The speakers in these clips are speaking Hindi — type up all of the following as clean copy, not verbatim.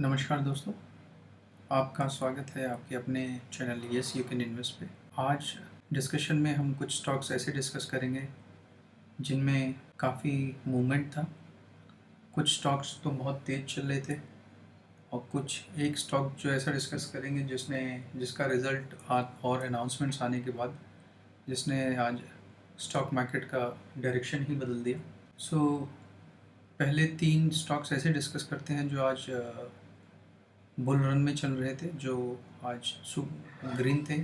नमस्कार दोस्तों, आपका स्वागत है आपके अपने channel yes you can invest पे। आज डिस्कशन में हम कुछ स्टॉक्स ऐसे डिस्कस करेंगे जिनमें काफ़ी मूवमेंट था। कुछ स्टॉक्स तो बहुत तेज़ चल रहे थे और कुछ एक स्टॉक जो ऐसा डिस्कस करेंगे जिसका रिज़ल्ट आज और अनाउंसमेंट्स आने के बाद जिसने आज स्टॉक मार्केट का डायरेक्शन ही बदल दिया। पहले 3 स्टॉक्स ऐसे डिस्कस करते हैं जो आज बुल रन में चल रहे थे, जो आज ग्रीन थे,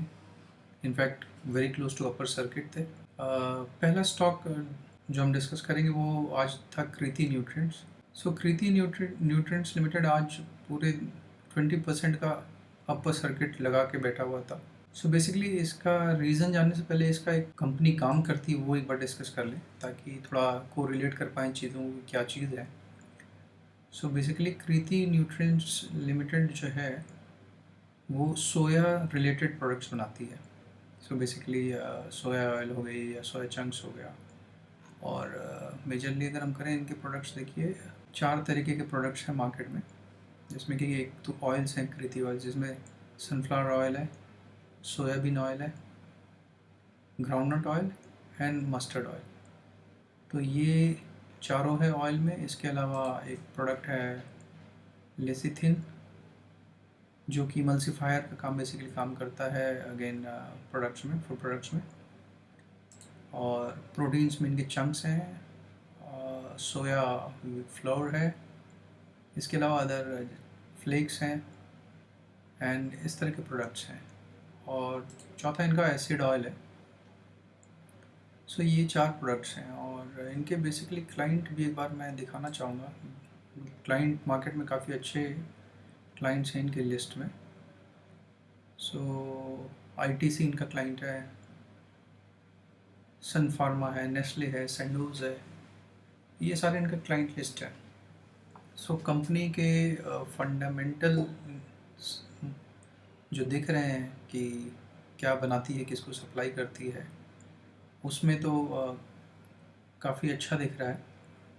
in fact very close to upper circuit थे। पहला स्टॉक जो हम डिस्कस करेंगे वो आज था कृति न्यूट्रिएंट्स। कृति न्यूट्रिएंट्स लिमिटेड आज पूरे 20% का अपर सर्किट लगा के बैठा हुआ था। बेसिकली इसका रीज़न जानने से पहले इसका एक कंपनी काम करती है वो एक बार डिस्कस कर लें, ताकि थोड़ा को रिलेट कर पाएँ चीज़ों की क्या चीज़ है। बेसिकली कृति न्यूट्रिएंट्स लिमिटेड जो है वो सोया रिलेटेड प्रोडक्ट्स बनाती है। बेसिकली सोया ऑयल हो गई या सोया चंक्स हो गया। और मेजरली अगर हम करें इनके प्रोडक्ट्स, देखिए 4 तरीके के प्रोडक्ट्स हैं मार्केट में, जिसमें कि एक तो ऑयल्स हैं, कृति ऑयल, जिसमें सनफ्लावर ऑयल है, सोयाबीन ऑयल है, groundnut oil and mustard oil. तो ये चारों है ऑयल में। इसके अलावा एक प्रोडक्ट है लेसिथिन, जो कि इमल्सिफायर का काम बेसिकली काम करता है अगेन प्रोडक्ट्स में, फूड प्रोडक्ट्स में। और प्रोटीन्स में इनके चंक्स हैं, सोया फ्लोर है, इसके अलावा अदर फ्लेक्स हैं एंड इस तरह के प्रोडक्ट्स हैं। और चौथा इनका एसिड ऑयल है। ये 4 प्रोडक्ट्स हैं और इनके बेसिकली क्लाइंट भी एक बार मैं दिखाना चाहूँगा। क्लाइंट मार्केट में काफ़ी अच्छे क्लाइंट्स हैं इनके लिस्ट में। आईटीसी इनका क्लाइंट है, सन फार्मा है, नेस्ले है, सैंडोज है, ये सारे इनका क्लाइंट लिस्ट है। कंपनी के फंडामेंटल जो दिख रहे हैं कि क्या बनाती है, किसको सप्लाई करती है, उसमें तो काफ़ी अच्छा दिख रहा है।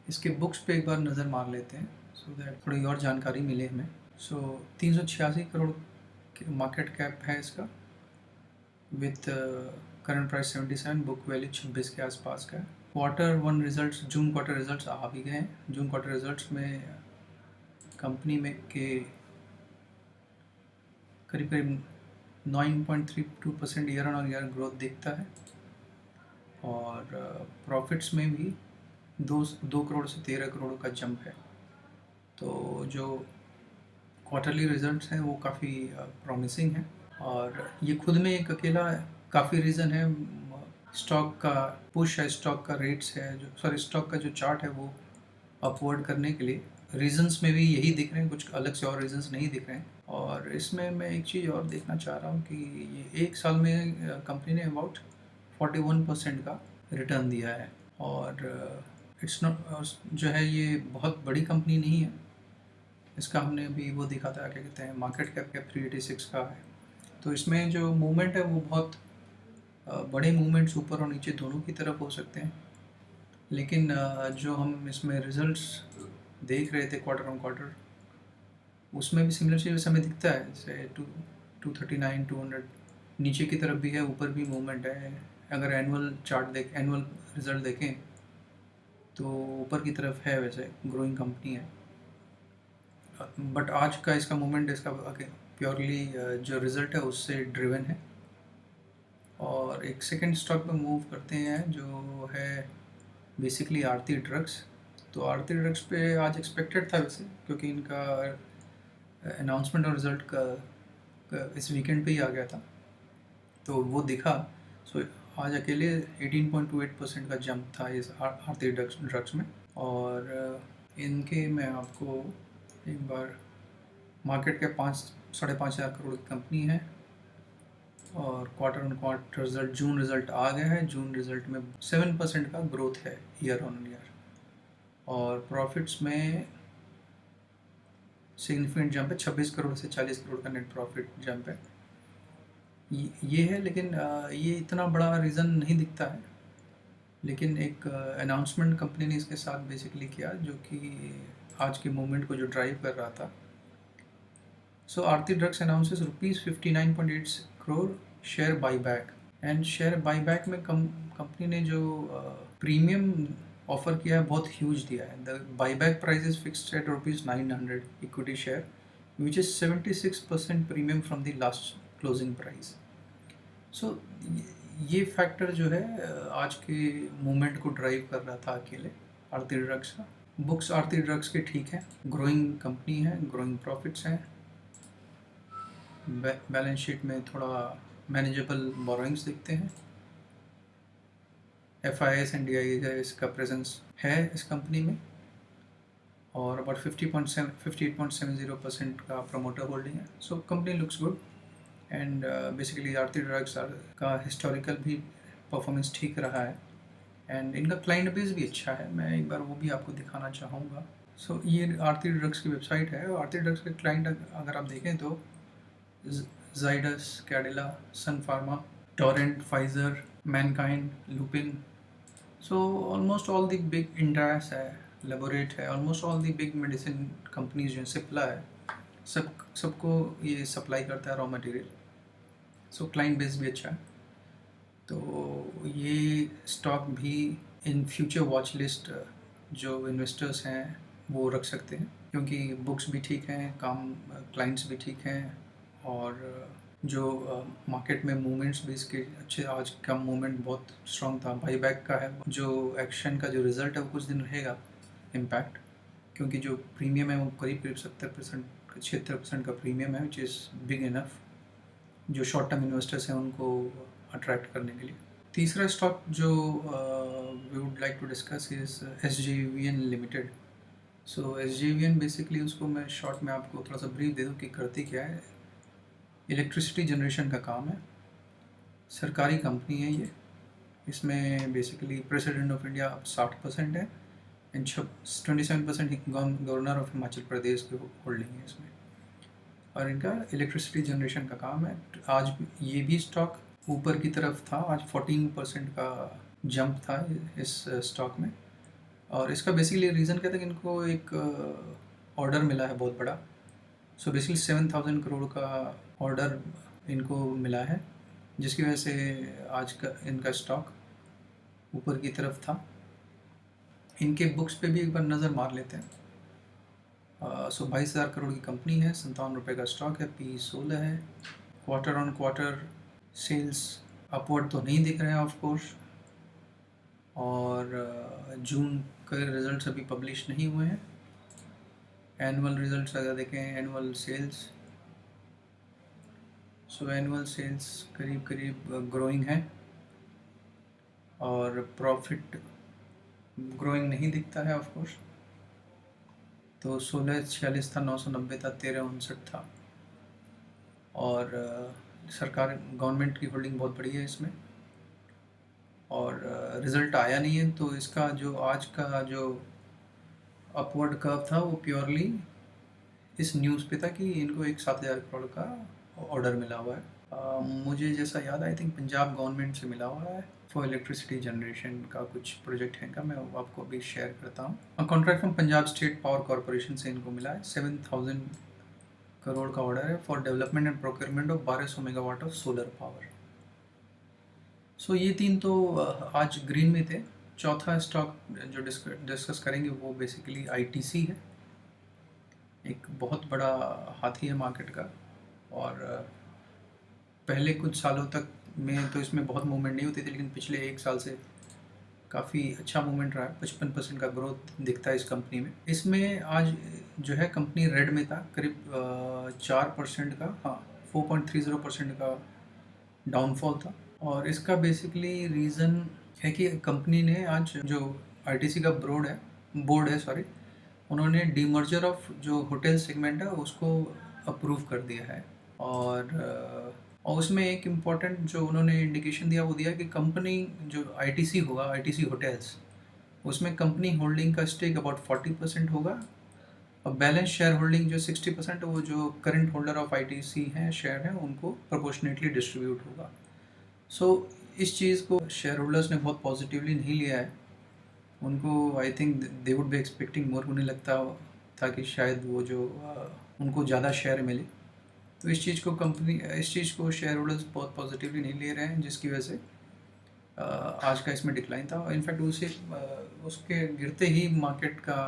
इसके बुक्स पे एक बार नज़र मार लेते हैं सो दैट थोड़ी और जानकारी मिले हमें। 386 करोड़ मार्केट कैप है इसका, with current price 77, book value 26 के आसपास का है। Quarter 1 results, June quarter results आ भी गए हैं। जून क्वार्टर रिजल्ट्स में कंपनी में के करीब करीब 9.32% ईयर ऑन ईयर ग्रोथ दिखता है। और प्रॉफिट्स में भी 2 करोड़ से 13 करोड़ का जंप है। तो जो क्वार्टरली रिजल्ट्स हैं वो काफ़ी प्रॉमिसिंग हैं और ये खुद में एक अकेला काफ़ी रीज़न है। स्टॉक का पुश है, स्टॉक का रेट्स है, स्टॉक का जो चार्ट है वो अपवर्ड करने के लिए रीजंस में भी यही दिख रहे हैं, कुछ अलग से और रीजंस नहीं दिख रहे हैं। और इसमें मैं एक चीज़ और देखना चाह रहा हूँ कि ये एक साल में कंपनी ने अबाउट 41% का रिटर्न दिया है। और इट्स नॉट जो है, ये बहुत बड़ी कंपनी नहीं है। इसका हमने अभी वो दिखा था, क्या कहते हैं, मार्केट कैप 386 का है। तो इसमें जो मूवमेंट है वो बहुत बड़े मूवमेंट्स ऊपर और नीचे दोनों की तरफ हो सकते हैं। लेकिन जो हम इसमें रिजल्ट्स देख रहे थे क्वार्टर ऑन क्वार्टर, उसमें भी सिमिलर चीज़ हमें दिखता है। जैसे 239, 200 नीचे की तरफ भी है, ऊपर भी मूवमेंट है। अगर एनुअल रिजल्ट देखें तो ऊपर की तरफ है, वैसे ग्रोइंग कंपनी है। बट आज का इसका मूवमेंट इसका प्योरली जो रिज़ल्ट है उससे ड्रिवन है। और एक सेकंड स्टॉक पे मूव करते हैं जो है बेसिकली आरती ड्रग्स। तो आरती ड्रग्स पे आज एक्सपेक्टेड था वैसे, क्योंकि इनका अनाउंसमेंट और रिज़ल्ट का इस वीकेंड पे ही आ गया था, तो वो दिखा। आज अकेले 18.28% का जंप था इस आरती ड्रग्स में। और इनके मैं आपको एक बार मार्केट के 5-5.5 करोड़ की कंपनी है। और quarter on quarter result, June result आ गया है। जून रिजल्ट में 7% का ग्रोथ है ईयर ऑन ईयर। और प्रॉफिट्स में सिग्निफिकेंट जंप है, 26 करोड़ से 40 करोड़ का नेट प्रॉफिट जंप है। ये है, लेकिन ये इतना बड़ा रीज़न नहीं दिखता है। लेकिन एक अनाउंसमेंट कंपनी ने इसके साथ बेसिकली किया, जो कि आज के मूवमेंट को जो ड्राइव कर रहा था। So Aarti Drugs announces rupees 59.8 crore share buyback. And share buyback में कंपनी ने जो प्रीमियम ऑफर किया है बहुत ह्यूज दिया है. The buyback price is fixed at ₹900 equity share which is 76% premium from the last closing price. So ये फैक्टर जो है आज के मूवमेंट को ड्राइव कर रहा था अकेले आरती ड्रग्स का. बुक्स आरती ड्रग्स के ठीक है, ग्रोइंग कंपनी है, ग्रोइंग प्रॉफिट्स हैं, बैलेंस शीट में थोड़ा मैनेजेबल बोरोइंग्स दिखते हैं, FIS एंड DIS का प्रेजेंस है इस कंपनी में, और अबाउट 58.70% का प्रोमोटर होल्डिंग है. So company looks good and basically Aarti drugs का हिस्टोरिकल भी परफॉर्मेंस ठीक रहा है एंड इनका क्लाइंट बेस भी अच्छा है. मैं एक बार वो भी आपको दिखाना चाहूँगा. सो ये आरती ड्रग्स की वेबसाइट है और आरती ड्रग्स के क्लाइंट अगर आप देखें तो Zydus, Cadila, Sun Pharma, Torrent, Pfizer, Mankind, Lupin. So almost all the big Indra's है, Laborate है, almost all the big medicine companies जो Cipla है, सबको ये सप्लाई करता है रॉ मटेरियल. सो क्लाइंट बेस भी अच्छा है. तो ये स्टॉक भी इन फ्यूचर वॉच लिस्ट जो इन्वेस्टर्स हैं वो रख सकते हैं, क्योंकि बुक्स भी ठीक हैं, काम क्लाइंट्स भी ठीक हैं, और जो मार्केट में मूवमेंट्स भी इसके अच्छे. आज का मूवमेंट बहुत स्ट्रॉन्ग था, बाईबैक का है. जो एक्शन का जो रिज़ल्ट है वो कुछ दिन रहेगा इम्पैक्ट, क्योंकि जो प्रीमियम है वो करीब 76% का प्रीमियम है, विच इज़ बिग इनफ जो शॉर्ट टर्म इन्वेस्टर्स हैं उनको अट्रैक्ट करने के लिए. तीसरा स्टॉक जो we would like to discuss is SJVN limited. So SJVN basically उसको मैं शॉर्ट में आपको थोड़ा सा ब्रीफ दे दूँ कि करती क्या है. इलेक्ट्रिसिटी जनरेशन का काम है, सरकारी कंपनी है ये. इसमें बेसिकली प्रेसिडेंट ऑफ इंडिया 60% है and 27% governor of Himachal Pradesh की होल्डिंग है इसमें, और इनका इलेक्ट्रिसिटी जनरेशन का काम है. आज ये भी स्टॉक ऊपर की तरफ था, आज 14% का जंप था इस स्टॉक में. और इसका बेसिकली रीज़न क्या था कि इनको एक ऑर्डर मिला है बहुत बड़ा. सो बेसिकली 7,000 करोड़ का ऑर्डर इनको मिला है, जिसकी वजह से आज का इनका स्टॉक ऊपर की तरफ था. इनके बुक्स पे भी एक बार नज़र मार लेते हैं. सो 22,000 करोड़ की कंपनी है, ₹57 का स्टॉक है, PE 16 है. Quarter on quarter sales upward तो नहीं दिख रहे हैं ऑफ कोर्स, और जून के रिजल्ट्स अभी पब्लिश नहीं हुए हैं. एनुअल रिजल्ट्स अगर देखें, annual sales, so annual sales करीब करीब ग्रोइंग है, और प्रॉफिट ग्रोइंग नहीं दिखता है ऑफ कोर्स. तो 1646 था, 990 था, 1359 था, और सरकार गवर्नमेंट की होल्डिंग बहुत बड़ी है इसमें, और रिज़ल्ट आया नहीं है. तो इसका जो आज का जो अपवर्ड कर्व था वो प्योरली इस न्यूज़ पे था कि इनको एक 7,000 करोड़ का ऑर्डर मिला हुआ है. मुझे जैसा याद, आई थिंक पंजाब गवर्नमेंट से मिला हुआ है फॉर इलेक्ट्रिसिटी जनरेशन का कुछ प्रोजेक्ट है इनका, मैं आपको अभी शेयर करता हूँ. Contract from Punjab state power corporation से इनको मिला है. 7,000 करोड़ का ऑर्डर है for development and procurement of 1200 megawatt of solar power. So ये तीन तो आज ग्रीन में थे. चौथा स्टॉक जो डिस्कस करेंगे वो बेसिकली ITC है. एक बहुत बड़ा हाथी है मार्केट का, और पहले कुछ सालों तक में तो इसमें बहुत मूवमेंट नहीं होती थी, लेकिन पिछले एक साल से काफ़ी अच्छा मूवमेंट रहा है. 55% का ग्रोथ दिखता है इस कंपनी में. इसमें आज जो है कंपनी रेड में था, करीब 4% का, हाँ 4.30% का डाउनफॉल था. और इसका बेसिकली रीज़न है कि कंपनी ने आज जो ITC का बोर्ड है सॉरी, उन्होंने डीमर्जर ऑफ जो होटल सेगमेंट है उसको अप्रूव कर दिया है. और उसमें एक इम्पॉर्टेंट जो उन्होंने इंडिकेशन दिया वो दिया कि कंपनी जो ITC होगा, ITC होटल्स, उसमें कंपनी होल्डिंग का स्टेक अबाउट 40% होगा, और बैलेंस शेयर होल्डिंग जो 60% है वो जो करंट होल्डर ऑफ ITC हैं, शेयर हैं, उनको प्रोपोर्शनेटली डिस्ट्रीब्यूट होगा. सो इस चीज़ को शेयर होल्डर्स ने बहुत पॉजिटिवली नहीं लिया है. उनको I think they would be expecting more. उन्हें लगता था कि शायद वो जो उनको ज़्यादा शेयर मिले, तो इस चीज़ को शेयर होल्डर्स बहुत पॉजिटिवली नहीं ले रहे हैं, जिसकी वजह से आज का इसमें डिक्लाइन था। इनफैक्ट उसके गिरते ही मार्केट का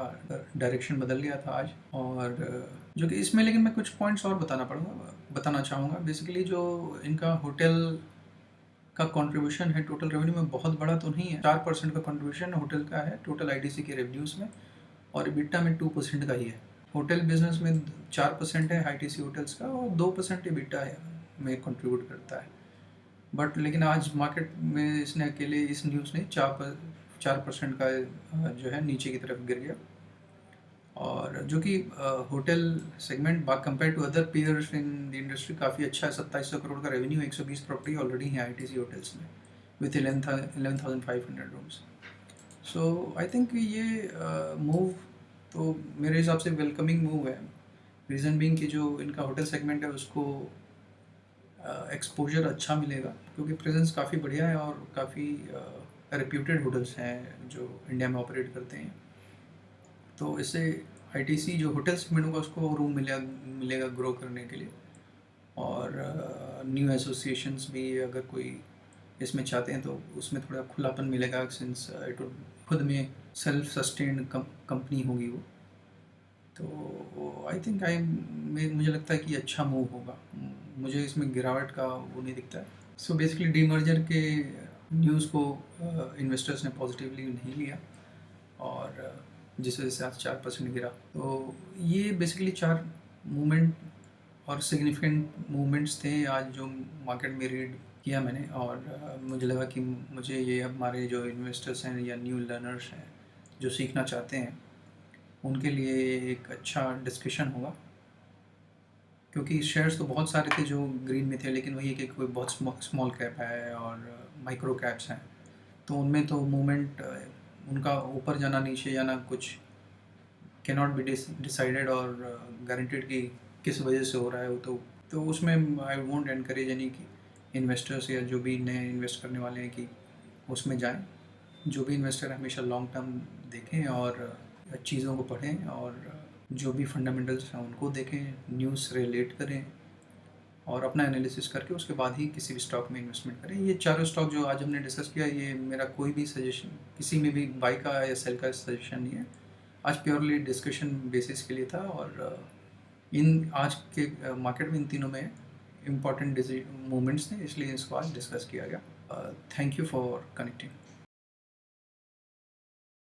डायरेक्शन बदल गया था आज। और जो कि इसमें, लेकिन मैं कुछ पॉइंट्स और बताना चाहूँगा। बेसिकली जो इनका होटल का कंट्रीब्यूशन है टोटल रेवेन्यू में, बहुत बड़ा तो नहीं है। 4% का कंट्रीब्यूशन होटल का है टोटल आईटीसी के रेवेन्यूज़ में, और इबिटा में 2% का ही है। होटल बिजनेस में 4% है आईटीसी होटल्स का, और 2% इबिटा में कंट्रीब्यूट करता है। बट लेकिन आज मार्केट में इसने अकेले, इस न्यूज़ ने 4% का जो है नीचे की तरफ गिर गया। और जो कि hotel segment compare to other peers in the industry काफ़ी अच्छा है। 2700 करोड़ का रेवेन्यू, 120 प्रॉपर्टी ऑलरेडी है आईटीसी होटल्स में with 11,500 rooms. So I think ये मूव तो मेरे हिसाब से वेलकमिंग मूव है। रीज़न बीइंग कि जो इनका होटल सेगमेंट है उसको एक्सपोजर अच्छा मिलेगा, क्योंकि प्रेजेंस काफ़ी बढ़िया है और काफ़ी रेप्यूटेड होटल्स हैं जो इंडिया में ऑपरेट करते हैं। तो इससे आईटीसी जो होटल सेगमेंट होगा उसको रूम मिलेगा ग्रो करने के लिए। और न्यू एसोसिएशंस भी अगर कोई इसमें चाहते हैं तो उसमें थोड़ा खुलापन मिलेगा, सिंस इट खुद में सेल्फ सस्टेन्ड कंपनी होगी वो। तो आई थिंक मुझे लगता है कि अच्छा मूव होगा। मुझे इसमें गिरावट का वो नहीं दिखता है। सो बेसिकली डीमर्जर के न्यूज़ को इन्वेस्टर्स ने पॉजिटिवली नहीं लिया, और जिस वजह से आज 4% गिरा। तो ये बेसिकली 4 मूवमेंट और सिग्निफिकेंट मूवमेंट्स थे आज जो मार्केट में रीड किया मैंने। और मुझे लगा कि मुझे ये हमारे जो इन्वेस्टर्स हैं या न्यू लर्नर्स हैं जो सीखना चाहते हैं उनके लिए एक अच्छा डिस्कशन होगा, क्योंकि शेयर्स तो बहुत सारे थे जो ग्रीन में थे, लेकिन वही कि कोई बहुत स्मॉल कैप है और माइक्रो कैप्स हैं, तो उनमें तो मूवमेंट उनका ऊपर जाना नीचे जाना कुछ कैन नॉट बी डिसाइडेड और गारंटेड कि किस वजह से हो रहा है वो। तो उसमें आई वोंट एनकरेज यानी कि इन्वेस्टर्स या जो भी नए इन्वेस्ट करने वाले हैं कि उसमें जाएं। जो भी इन्वेस्टर हमेशा लॉन्ग टर्म देखें और चीज़ों को पढ़ें, और जो भी फंडामेंटल्स हैं उनको देखें, न्यूज़ से रिलेट करें, और अपना एनालिसिस करके उसके बाद ही किसी भी स्टॉक में इन्वेस्टमेंट करें। ये चारों स्टॉक जो आज हमने डिस्कस किया, ये मेरा कोई भी सजेशन, किसी में भी बाई का या सेल का सजेशन नहीं है। आज प्योरली डिस्कशन बेसिस के लिए था। और इन आज के मार्केट में इन तीनों में इम्पॉर्टेंट मूवमेंट्स थे, इसलिए इसको आज डिस्कस किया गया। Thank you for connecting.